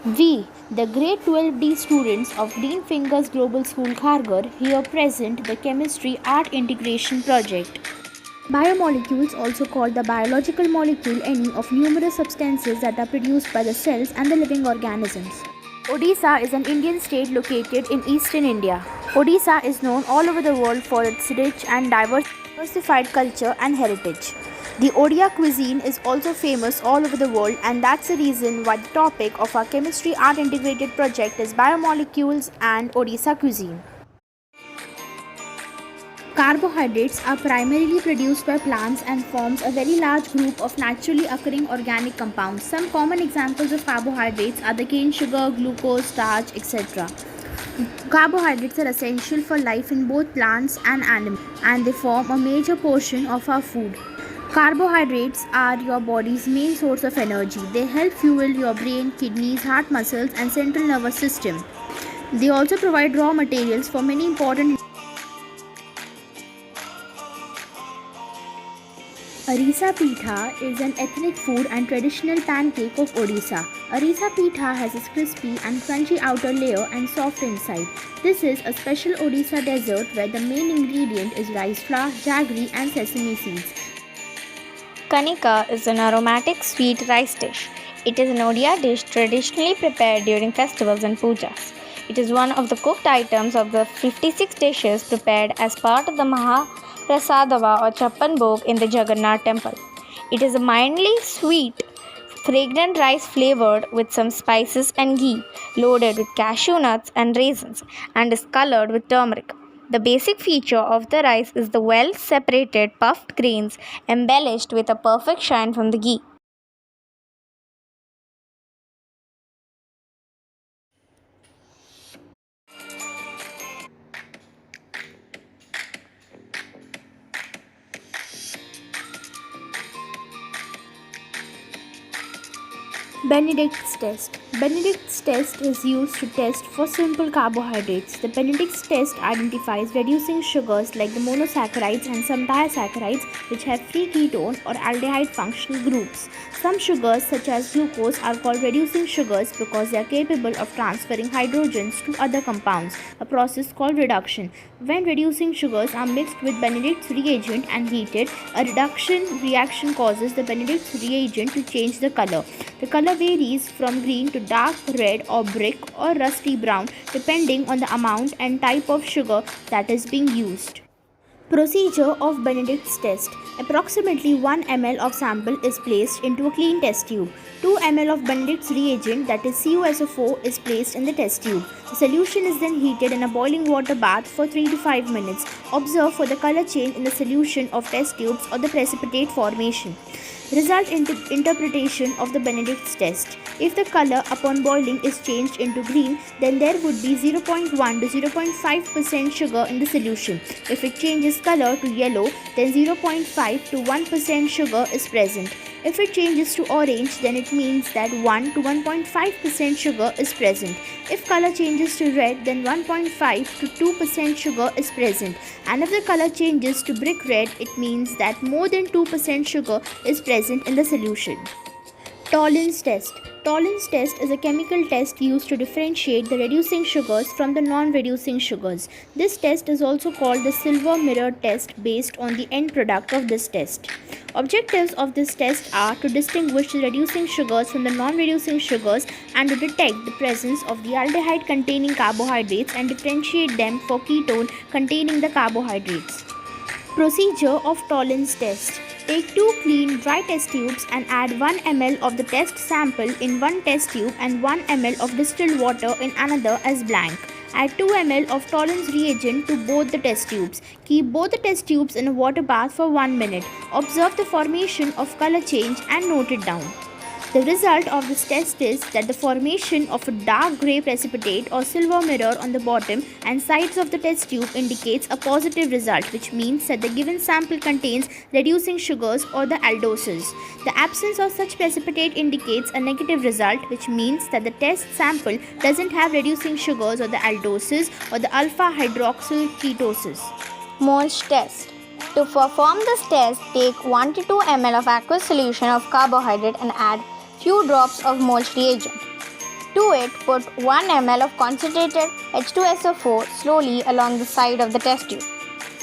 We, the grade 12D students of Green Fingers Global School Kharghar, here present the Chemistry Art Integration Project. Biomolecules, also called the biological molecule any of numerous substances that are produced by the cells and the living organisms. Odisha is an Indian state located in eastern India. Odisha is known all over the world for its rich and diversified culture and heritage. The Odia cuisine is also famous all over the world, and that's the reason why the topic of our Chemistry Art Integrated project is biomolecules and Odisha cuisine. Carbohydrates are primarily produced by plants and forms a very large group of naturally occurring organic compounds. Some common examples of carbohydrates are the cane sugar, glucose, starch, etc. Carbohydrates are essential for life in both plants and animals, and they form a major portion of our food. Carbohydrates are your body's main source of energy. They help fuel your brain, kidneys, heart muscles, and central nervous system. They also provide raw materials for many important. Arisa Pitha is an ethnic food and traditional pancake of Odisha. Arisa Pitha has a crispy and crunchy outer layer and soft inside. This is a special Odisha dessert where the main ingredient is rice flour, jaggery and sesame seeds. Kanika is an aromatic sweet rice dish. It is an Odia dish traditionally prepared during festivals and pujas. It is one of the cooked items of the 56 dishes prepared as part of the Mahaprasadava or Chappan Bhog in the Jagannath temple. It is a mildly sweet, fragrant rice flavored with some spices and ghee, loaded with cashew nuts and raisins, and is colored with turmeric. The basic feature of the rice is the well separated puffed grains embellished with a perfect shine from the ghee. Benedict's test. Benedict's test is used to test for simple carbohydrates. The Benedict's test identifies reducing sugars like the monosaccharides and some disaccharides which have free ketone or aldehyde functional groups. Some sugars such as glucose are called reducing sugars because they are capable of transferring hydrogens to other compounds, a process called reduction. When reducing sugars are mixed with Benedict's reagent and heated, a reduction reaction causes the Benedict's reagent to change the color. The color varies from green to dark red or brick or rusty brown depending on the amount and type of sugar that is being used. Procedure of Benedict's test. Approximately 1 ml of sample is placed into a clean test tube. 2 ml of Benedict's reagent, that is CuSO4, is placed in the test tube. The solution is then heated in a boiling water bath for 3 to 5 minutes. Observe for the color change in the solution of test tubes or the precipitate formation. Result interpretation of the Benedict's test. If the color upon boiling is changed into green, then there would be 0.1 to 0.5% sugar in the solution. If it changes color to yellow, then 0.5 to 1% sugar is present. If it changes to orange, then it means that 1 to 1.5% sugar is present. If color changes to red, then 1.5 to 2% sugar is present. And if the color changes to brick red, it means that more than 2% sugar is present in the solution. Tollens test. Tollens test is a chemical test used to differentiate the reducing sugars from the non-reducing sugars. This test is also called the silver mirror test based on the end product of this test. Objectives of this test are to distinguish the reducing sugars from the non-reducing sugars and to detect the presence of the aldehyde containing carbohydrates and differentiate them for ketone containing the carbohydrates. Procedure of Tollens test. Take 2 clean dry test tubes and add 1 ml of the test sample in one test tube and 1 ml of distilled water in another as blank. Add 2 ml of Tollens reagent to both the test tubes. Keep both the test tubes in a water bath for 1 minute. Observe the formation of color change and note it down. The result of this test is that the formation of a dark grey precipitate or silver mirror on the bottom and sides of the test tube indicates a positive result, which means that the given sample contains reducing sugars or the aldoses. The absence of such precipitate indicates a negative result, which means that the test sample doesn't have reducing sugars or the aldoses or the alpha hydroxyl ketosis. Molch test. To perform this test, take 1 to 2 ml of aqueous solution of carbohydrate and add few drops of Molch reagent. To it, put 1 ml of concentrated H2SO4 slowly along the side of the test tube.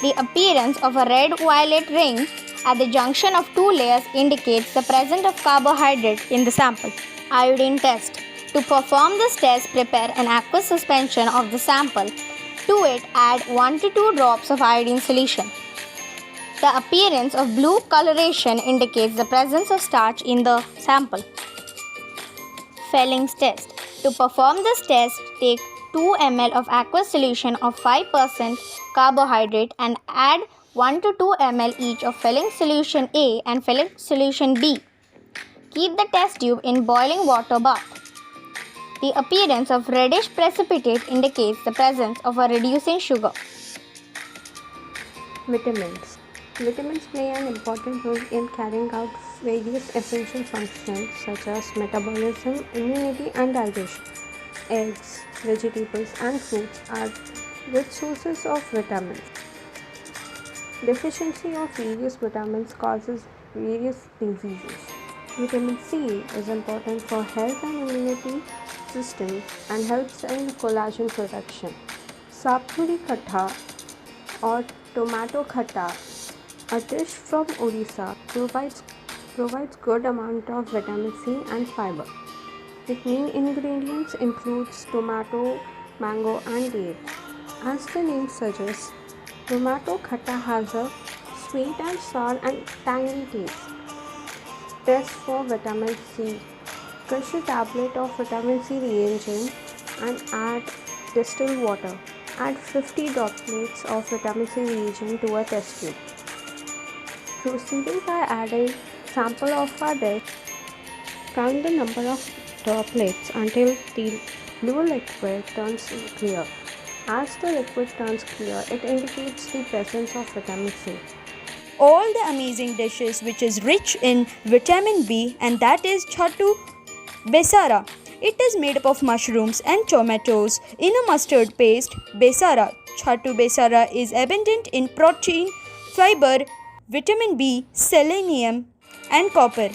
The appearance of a red-violet ring at the junction of two layers indicates the presence of carbohydrate in the sample. Iodine test. To perform this test, prepare an aqueous suspension of the sample. To it, add 1 to 2 drops of iodine solution. The appearance of blue coloration indicates the presence of starch in the sample. Fellings test. To perform this test, take 2 ml of aqueous solution of 5% carbohydrate and add 1 to 2 ml each of Fellings solution A and Fellings solution B. Keep the test tube in boiling water bath. The appearance of reddish precipitate indicates the presence of a reducing sugar. Vitamins. Vitamins play an important role in carrying out various essential functions such as metabolism, immunity, and digestion. Eggs, vegetables, and fruits are rich sources of vitamins. Deficiency of various vitamins causes various diseases. Vitamin C is important for health and immunity system and helps in collagen production. Sapuri khatha or tomato khatta, a dish from Odisha, provides good amount of vitamin C and fiber. Its main ingredients includes tomato, mango, and date. As the name suggests, tomato khatta has a sweet and sour and tangy taste. Test for vitamin C. Crush a tablet of vitamin C reagent and add distilled water. Add 50 droplets of vitamin C reagent to a test tube. Proceeding by adding sample of our dish, count the number of droplets until the blue liquid turns clear. As the liquid turns clear, it indicates the presence of vitamin C. All the amazing dishes which is rich in vitamin B, and that is chhattu besara. It is made up of mushrooms and tomatoes in a mustard paste. Besara. Chhattu besara is abundant in protein, fiber, vitamin B, selenium, and copper.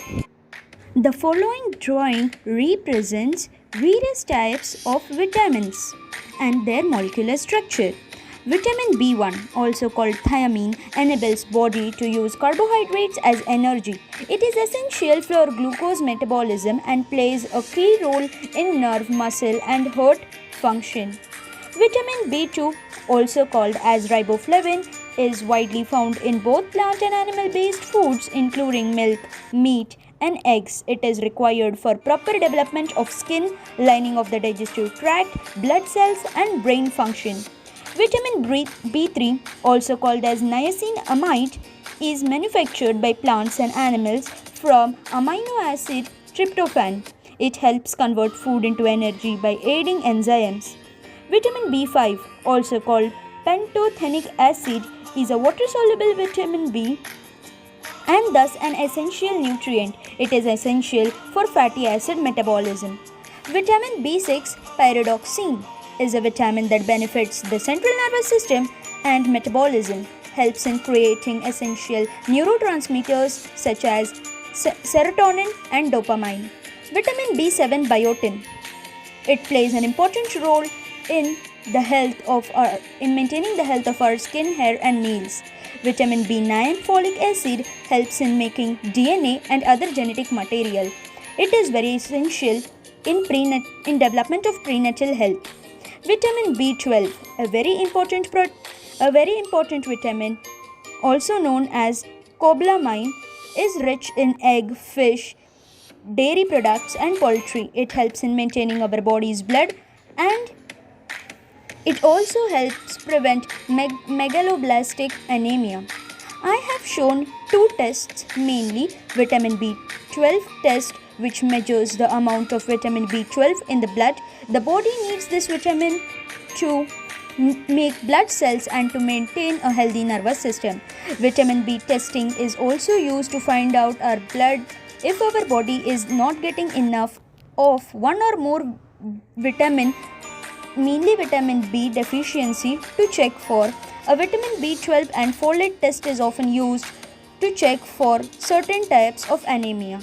The following drawing represents various types of vitamins and their molecular structure. Vitamin B1, also called thiamine, enables body to use carbohydrates as energy. It is essential for glucose metabolism and plays a key role in nerve, muscle, and heart function. Vitamin B2, also called as riboflavin, is widely found in both plant and animal-based foods including milk, meat, and eggs. It is required for proper development of skin, lining of the digestive tract, blood cells, and brain function. Vitamin B3, also called as niacinamide, is manufactured by plants and animals from amino acid tryptophan. It helps convert food into energy by aiding enzymes. Vitamin B5, also called pantothenic acid, is a water-soluble vitamin B and thus an essential nutrient. It is essential for fatty acid metabolism. Vitamin B6, pyridoxine, is a vitamin that benefits the central nervous system and metabolism, helps in creating essential neurotransmitters such as serotonin and dopamine. Vitamin B7, biotin. It plays an important role in maintaining the health of our skin, hair, and nails. Vitamin B9, folic acid, helps in making DNA and other genetic material. It is very essential in development of prenatal health. Vitamin B12, a very important vitamin, also known as cobalamin, is rich in egg, fish, dairy products, and poultry. It helps in maintaining our body's blood, and it also helps prevent megaloblastic anemia. I have shown two tests, mainly vitamin B12 test, which measures the amount of vitamin B12 in the blood. The body needs this vitamin to make blood cells and to maintain a healthy nervous system. Vitamin B testing is also used to find out our blood if our body is not getting enough of one or more vitamin, mainly vitamin B deficiency, to check for. A vitamin B12 and folate test is often used to check for certain types of anemia.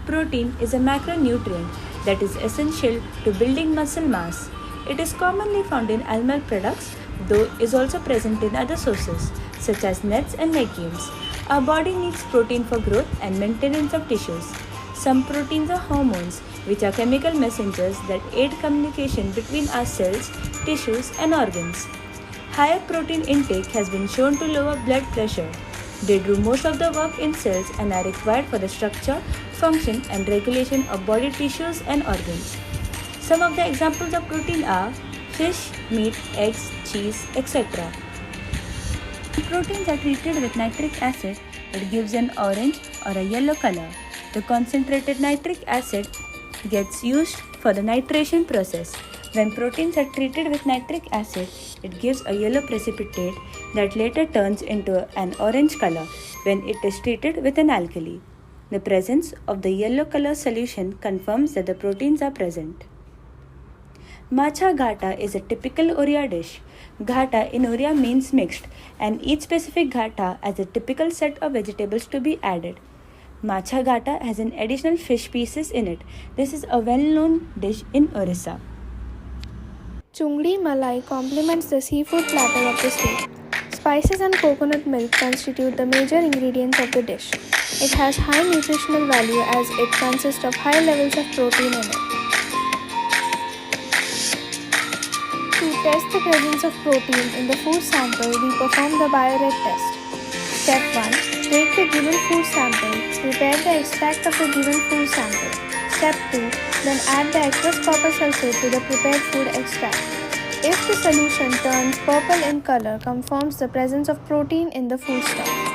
Protein is a macronutrient that is essential to building muscle mass. It is commonly found in animal products, though is also present in other sources such as nuts and legumes. Our body needs protein for growth and maintenance of tissues. Some proteins are hormones, which are chemical messengers that aid communication between our cells, tissues, and organs. Higher protein intake has been shown to lower blood pressure. They do most of the work in cells and are required for the structure, function, and regulation of body tissues and organs. Some of the examples of protein are fish, meat, eggs, cheese, etc. Proteins are treated with nitric acid, it gives an orange or a yellow color. The concentrated nitric acid gets used for the nitration process. When proteins are treated with nitric acid, it gives a yellow precipitate that later turns into an orange color when it is treated with an alkali. The presence of the yellow color solution confirms that the proteins are present. Macha ghata is a typical Oriya dish. Ghata in Oriya means mixed, and each specific ghata has a typical set of vegetables to be added. Macha ghata has an additional fish pieces in it. This is a well-known dish in Orissa. Chungdi malai complements the seafood platter of the state. Spices and coconut milk constitute the major ingredients of the dish. It has high nutritional value as it consists of high levels of protein in it. To test the presence of protein in the food sample, we perform the biored test. Step 1. Take the given food sample. Prepare the extract of the given food sample. Step 2. Then add the aqueous copper sulfate to the prepared food extract. If the solution turns purple in color, confirms the presence of protein in the foodstuff.